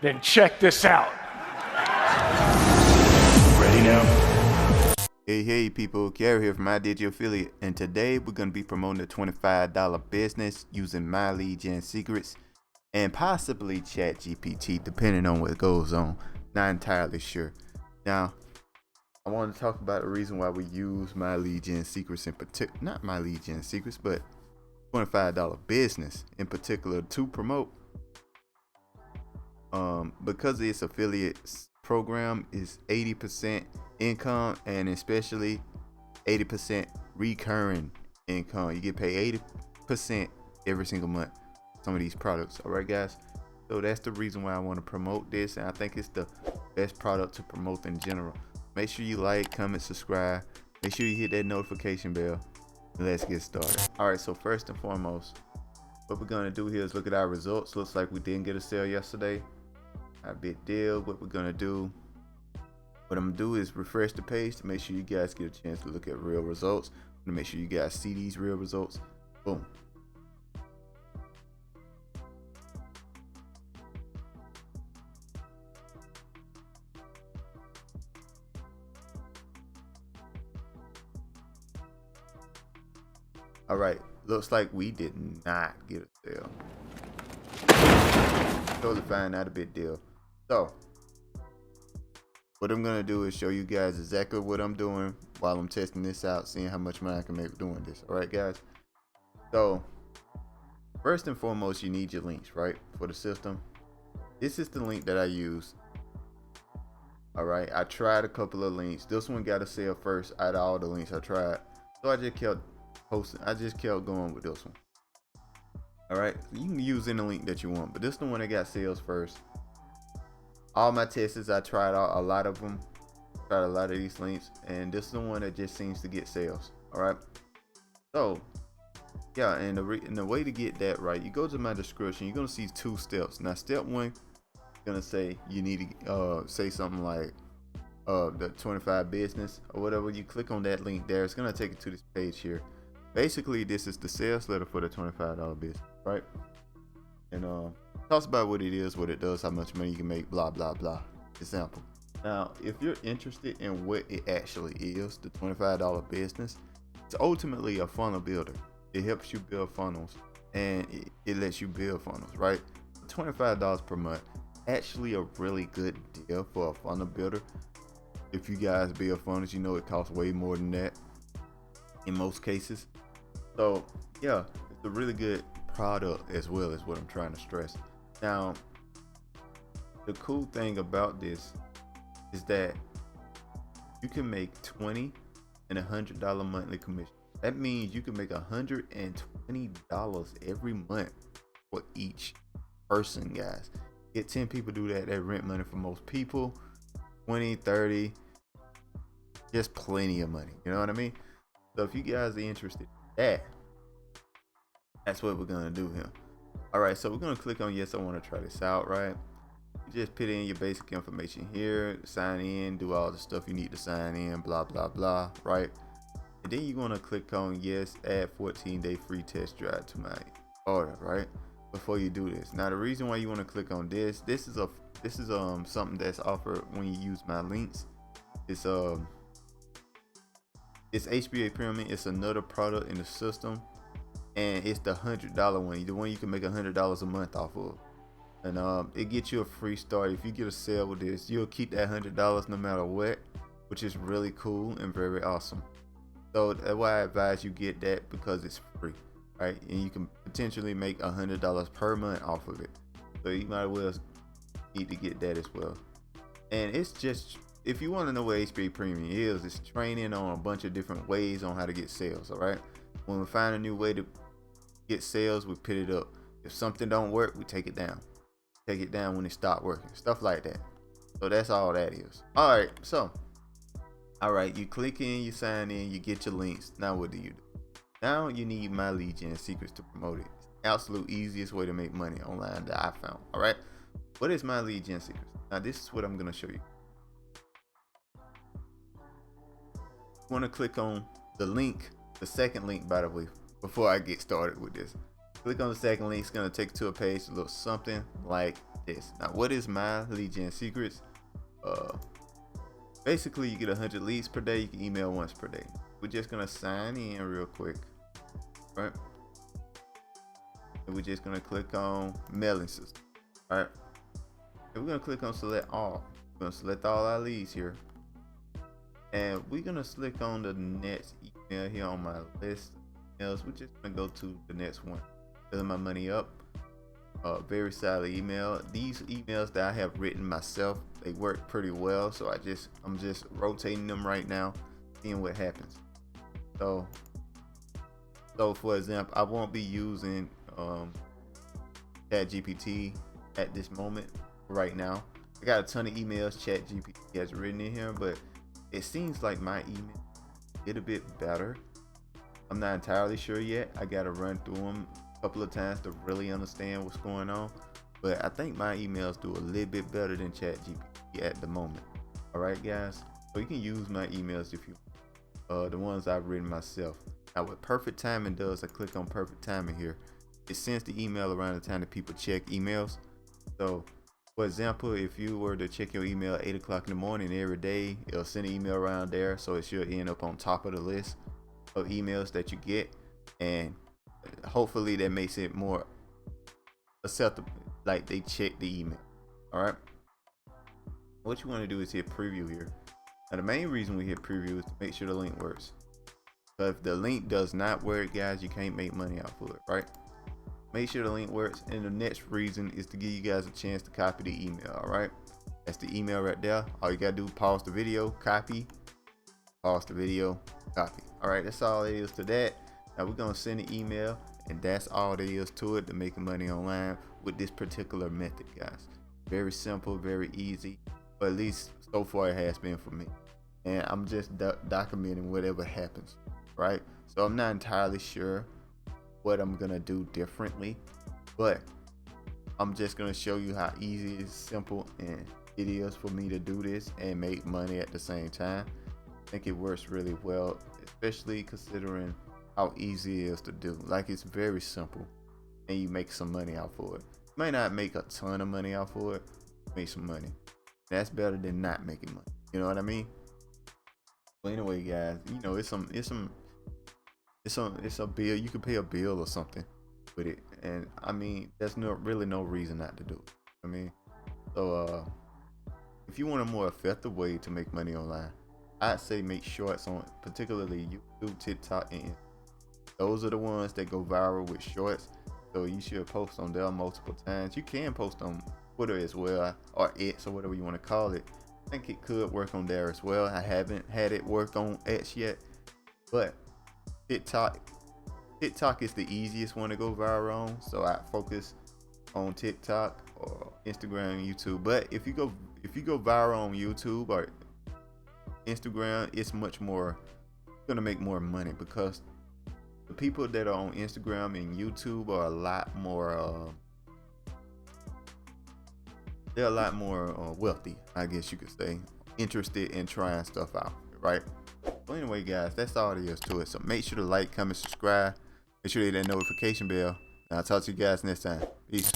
Then check this out. Ready now? Hey people, Gary here from MyDigi Affiliate, and today we're going to be promoting a $25 business using My Lead Gen Secrets and possibly ChatGPT, depending on what goes on. Not entirely sure. Now, I want to talk about the reason why we use My Lead Gen Secrets in particular, not My Lead Gen Secrets, but $25 business in particular to promote. Because its affiliate program is 80% income and especially 80% recurring income. You get paid 80% every single month. Some of these products, all right, guys. So that's the reason why I want to promote this, and I think it's the best product to promote in general. Make sure you like, comment, subscribe. Make sure you hit that notification bell. And let's get started. All right. So first and foremost, what we're gonna do here is look at our results. Looks like we didn't get a sale yesterday. Our big deal. What we're gonna do, what I'm gonna do is refresh the page to make sure you guys get a chance to look at real results. I'm gonna make sure you guys see these real results. Boom. All right, looks like we did not get a sale. Totally fine, not a big deal. So what I'm gonna do is show you guys exactly what I'm doing while I'm testing this out, seeing how much money I can make doing this. All right, guys. So first and foremost, you need your links, right, for the system. This is the link that I use. All right, I tried a couple of links. This one got a sale first out of all the links I tried, so I just kept posting. I just kept going with this one. All right, you can use any link that you want, but this is the one that got sales first. All my tests, I tried out a lot of them, tried a lot of these links, and this is the one that just seems to get sales. All right, so yeah, and the way to get that right, you go to my description. You're gonna see 2 steps. Now, step 1, gonna say you need to say something like the 25 business or whatever. You click on that link there. It's gonna take you to this page here. Basically, this is the sales letter for the $25 business, right? And talks about what it is, what it does, how much money you can make, blah blah blah. Example. Now, if you're interested in what it actually is, the $25 business, it's ultimately a funnel builder. It helps you build funnels, and it lets you build funnels, right? $25 per month, actually a really good deal for a funnel builder. If you guys build funnels, you know it costs way more than that in most cases. So yeah, it's a really good product as well, is what I'm trying to stress. Now, the cool thing about this is that you can make $20 and $100 monthly commission. That means you can make $120 every month for each person, guys. Get 10 people do that. That rent money for most people. 20, 30, just plenty of money. You know what I mean? So if you guys are interested in that's what we're gonna do here. All right, so we're gonna click on yes, I want to try this out, right? You just put in your basic information here, sign in, do all the stuff you need to sign in, blah blah blah, right? And then you're gonna click on yes, add 14-day free test drive to my order, right? Before you do this. Now, the reason why you want to click on this is something that's offered when you use my links. It's HBA Premium. It's another product in the system, and it's the $100 one, the one you can make $100 a month off of, and it gets you a free start. If you get a sale with this, you'll keep that $100 no matter what, which is really cool and very awesome. So that's why I advise you get that, because it's free, right? And you can potentially make $100 per month off of it. So you might as well need to get that as well. And it's just, if you want to know what HBA Premium is, it's training on a bunch of different ways on how to get sales. All right, when we find a new way to get sales, we put it up. If something don't work, we take it down when it stop working, stuff like that. So that's all that is. All right, so you click in, you sign in, you get your links. Now what do? Now you need My Lead Gen Secrets to promote it. It's the absolute easiest way to make money online that I found. All right, what is My Lead Gen Secrets? Now this is what I'm gonna show you. You want to click on the link, the second link, by the way, before I get started with this. Click on the second link. It's going to take you to a page that looks something like this. Now, what is my lead gen secrets? Basically, you get 100 leads per day. You can email once per day. We're just gonna sign in real quick, right? And we're just gonna click on mailing system, right? And we're gonna click on select all. We're gonna select all our leads here, and we're gonna click on the next email here on my list of emails. We're just gonna go to the next one. Filling my money up. Very solid email. These emails that I have written myself, they work pretty well. So I'm just rotating them right now, seeing what happens. So for example, I won't be using ChatGPT at this moment right now. I got a ton of emails ChatGPT has written in here, but it seems like my email get a bit better. I'm not entirely sure yet. I gotta run through them a couple of times to really understand what's going on, but I think my emails do a little bit better than ChatGPT at the moment. All right, guys. So you can use my emails if you the ones I've written myself. Now, what Perfect Timing does, I click on Perfect Timing here. It sends the email around the time that people check emails. So, for example, if you were to check your email at 8 o'clock in the morning every day, it'll send an email around there, so it should end up on top of the list of emails that you get, and hopefully that makes it more acceptable, like they check the email. All right. What you want to do is hit preview here. Now, the main reason we hit preview is to make sure the link works. So if the link does not work, guys, you can't make money off of it, right? Make sure the link works. And the next reason is to give you guys a chance to copy the email. All right, that's the email right there. All you gotta do, pause the video, copy, pause the video, copy. All right, that's all it is to that. Now we're gonna send an email, and that's all there is to it, to making money online with this particular method, guys. Very simple, very easy, but at least so far it has been for me. And I'm just documenting whatever happens, right? So I'm not entirely sure what I'm gonna do differently, but I'm just gonna show you how easy and simple and it is for me to do this and make money at the same time. I think it works really well, especially considering how easy it is to do. Like, it's very simple and you make some money out for it. You might not make a ton of money out for it, make some money. That's better than not making money. You know what I mean? But anyway, guys, you know, it's a bill. You can pay a bill or something with it, and I mean, there's really no reason not to do it. I mean, so if you want a more effective way to make money online, I'd say make shorts on particularly YouTube, TikTok, and those are the ones that go viral with shorts. So you should post on there multiple times. You can post on Twitter as well, or X, or whatever you want to call it. I think it could work on there as well. I haven't had it work on X yet, but TikTok is the easiest one to go viral on, so I focus on TikTok or Instagram and YouTube. But if you go viral on YouTube or Instagram, it's much more gonna make more money, because the people that are on Instagram and YouTube are a lot more they're a lot more wealthy, I guess you could say, interested in trying stuff out, right? Well, anyway, guys, that's all there is to it. So make sure to like, comment, subscribe. Make sure to hit that notification bell. And I'll talk to you guys next time. Peace.